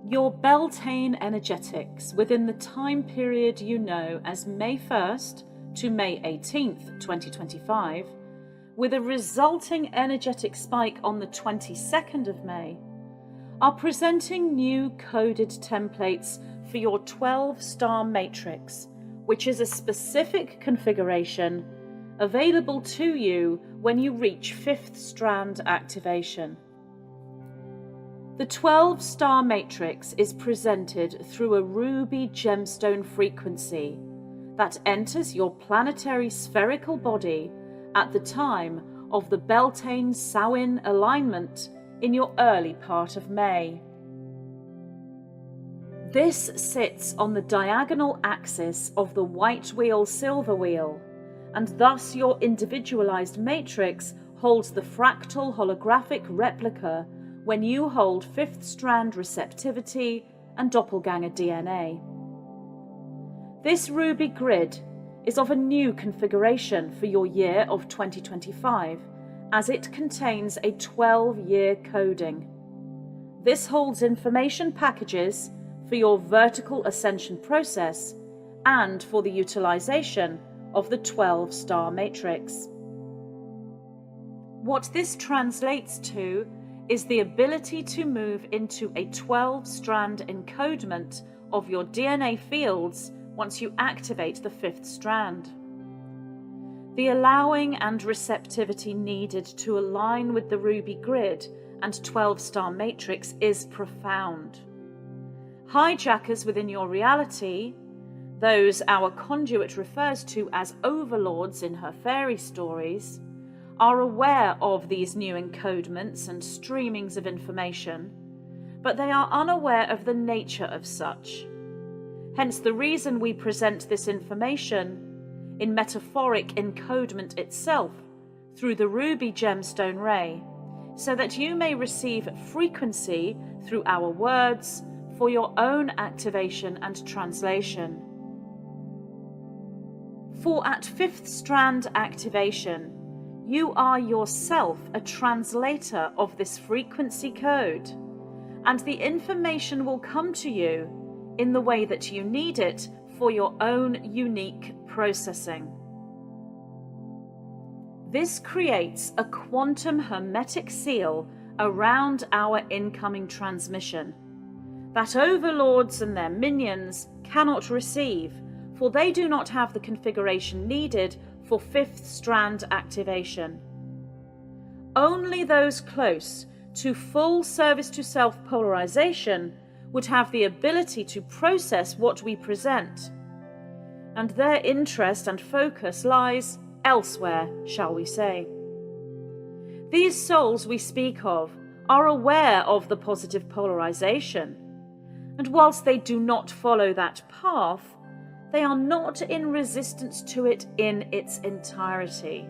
Your Beltane energetics within the time period you know as May 1st to May 18th, 2025, with a resulting energetic spike on the 22nd of May, are presenting new coded templates for your 12-star matrix, which is a specific configuration available to you when you reach 5th strand activation. The 12-star matrix is presented through a ruby gemstone frequency that enters your planetary spherical body at the time of the Beltane Samhain alignment in your early part of May. This sits on the diagonal axis of the white wheel silver wheel, and thus your individualized matrix holds the fractal holographic replica when you hold 5th strand receptivity and doppelganger DNA. This ruby grid is of a new configuration for your year of 2025, as it contains a 12-year coding. This holds information packages for your vertical ascension process and for the utilization of the 12-star matrix. What this translates to is the ability to move into a 12-strand encodement of your DNA fields once you activate the 5th strand. The allowing and receptivity needed to align with the ruby grid and 12-star matrix is profound. Hijackers within your reality, those our conduit refers to as overlords in her fairy stories, are aware of these new encodements and streamings of information, but they are unaware of the nature of such. Hence the reason we present this information in metaphoric encodement itself through the ruby gemstone ray, so that you may receive frequency through our words for your own activation and translation. For at 5th strand activation, you are yourself a translator of this frequency code, and the information will come to you in the way that you need it for your own unique processing. This creates a quantum hermetic seal around our incoming transmission that overlords and their minions cannot receive, for they do not have the configuration needed for 5th strand activation. Only those close to full service to self polarization would have the ability to process what we present, and their interest and focus lies elsewhere, shall we say. These souls we speak of are aware of the positive polarization, and whilst they do not follow that path, they are not in resistance to it in its entirety,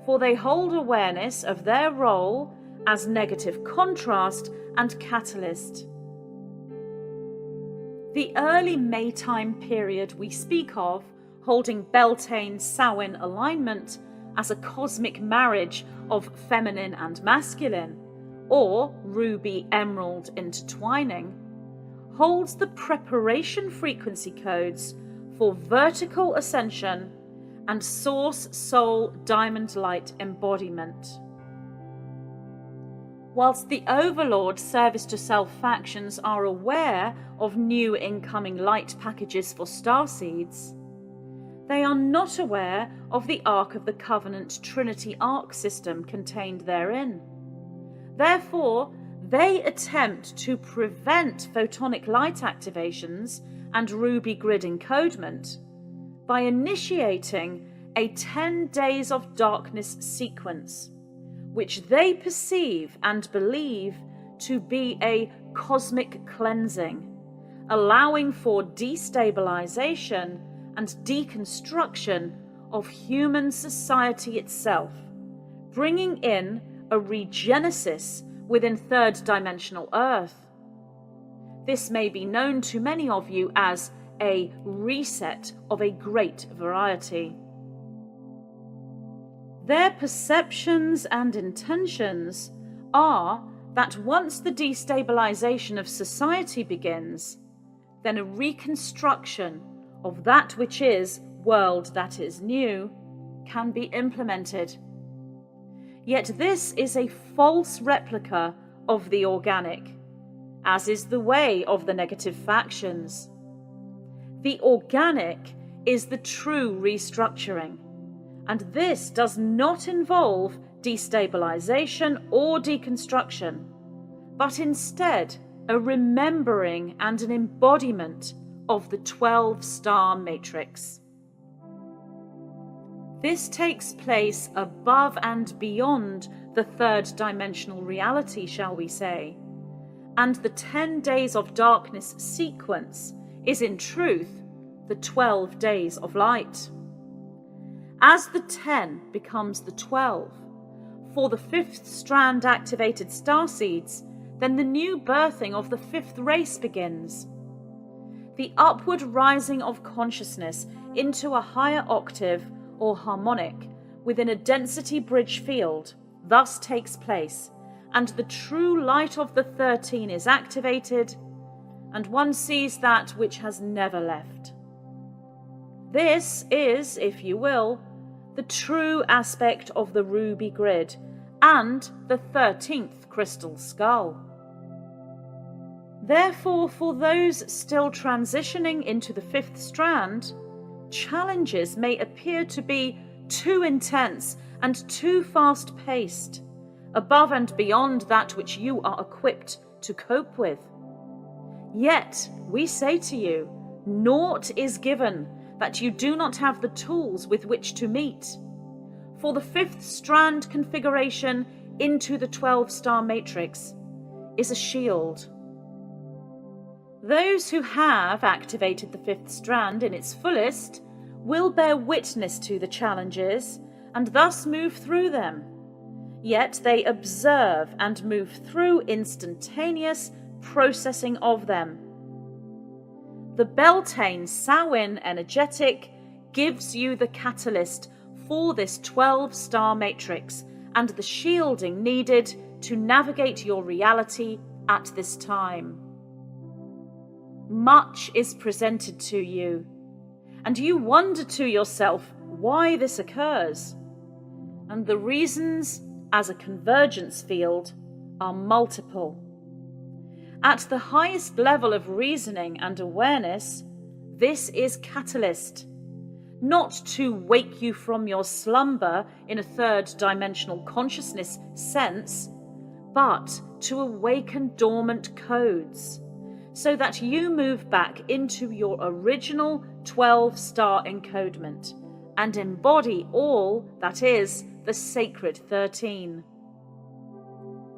for they hold awareness of their role as negative contrast and catalyst. The early Maytime period we speak of, holding Beltane Samhain alignment as a cosmic marriage of feminine and masculine, or ruby emerald intertwining, holds the preparation frequency codes for vertical ascension and source soul diamond light embodiment. Whilst the overlord service to self factions are aware of new incoming light packages for starseeds, they are not aware of the Ark of the Covenant Trinity Arc system contained therein. Therefore, they attempt to prevent photonic light activations and ruby grid encodement by initiating a 10 days of darkness sequence, which they perceive and believe to be a cosmic cleansing, allowing for destabilization and deconstruction of human society itself, bringing in a regenesis within third-dimensional Earth. This may be known to many of you as a reset of a great variety. Their perceptions and intentions are that once the destabilization of society begins, then a reconstruction of that which is world that is new can be implemented. Yet this is a false replica of the organic, as is the way of the negative factions. The organic is the true restructuring, and this does not involve destabilization or deconstruction, but instead a remembering and an embodiment of the 12-star matrix. This takes place above and beyond the third dimensional reality, shall we say, and the 10 days of darkness sequence is in truth the 12 days of light. As the 10 becomes the 12, for the 5th strand activated starseeds, then the new birthing of the 5th race begins. The upward rising of consciousness into a higher octave or harmonic within a density bridge field thus takes place, and the true light of the 13 is activated, and one sees that which has never left. This is, if you will, the true aspect of the ruby grid and the 13th crystal skull. Therefore, for those still transitioning into the 5th strand, challenges may appear to be too intense and too fast-paced, above and beyond that which you are equipped to cope with. Yet, we say to you, naught is given that you do not have the tools with which to meet. For the 5th strand configuration into the 12-star matrix is a shield. Those who have activated the 5th strand in its fullest will bear witness to the challenges and thus move through them. Yet they observe and move through instantaneous processing of them. The Beltane Samhain energetic gives you the catalyst for this 12-star matrix and the shielding needed to navigate your reality at this time. Much is presented to you, and you wonder to yourself why this occurs. And the reasons, as a convergence field, are multiple. At the highest level of reasoning and awareness, this is catalyst, not to wake you from your slumber in a third dimensional consciousness sense, but to awaken dormant codes, so that you move back into your original 12-star encodement and embody all that is the sacred 13.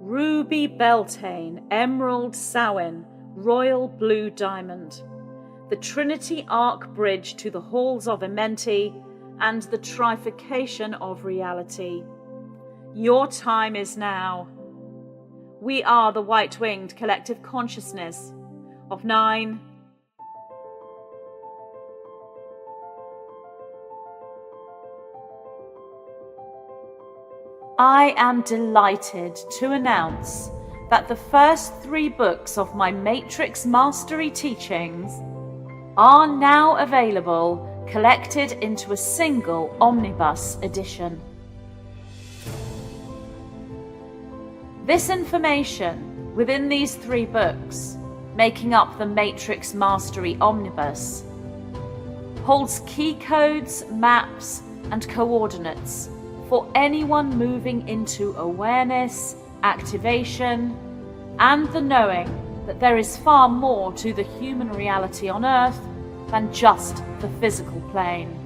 Ruby Beltane, Emerald Samhain, Royal Blue Diamond, the Trinity Arc Bridge to the Halls of Amenti, and the Trifurcation of Reality. Your time is now. We are the white-winged collective consciousness of 9, I am delighted to announce that the first 3 books of my Matrix Mastery teachings are now available, collected into a single omnibus edition. This information within these 3 books, making up the Matrix Mastery Omnibus, holds key codes, maps, and coordinates for anyone moving into awareness, activation, and the knowing that there is far more to the human reality on Earth than just the physical plane.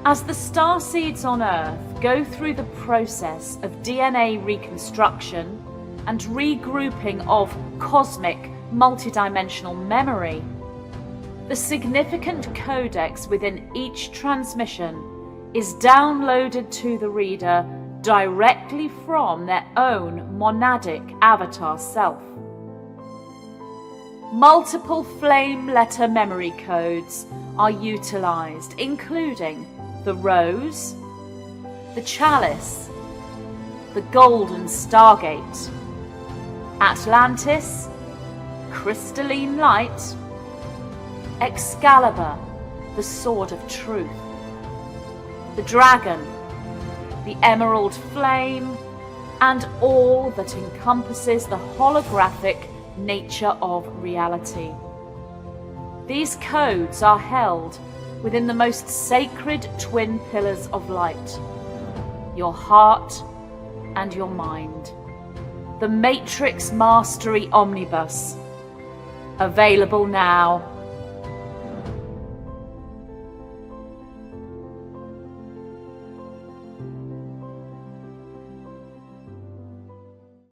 As the starseeds on Earth go through the process of DNA reconstruction and regrouping of cosmic multidimensional memory, the significant codex within each transmission is downloaded to the reader directly from their own monadic avatar self. Multiple flame letter memory codes are utilized, including the rose, the chalice, the golden stargate, Atlantis, crystalline light, Excalibur, the sword of truth, the dragon, the emerald flame, and all that encompasses the holographic nature of reality. These codes are held within the most sacred twin pillars of light, your heart and your mind. The Matrix Mastery Omnibus, available now.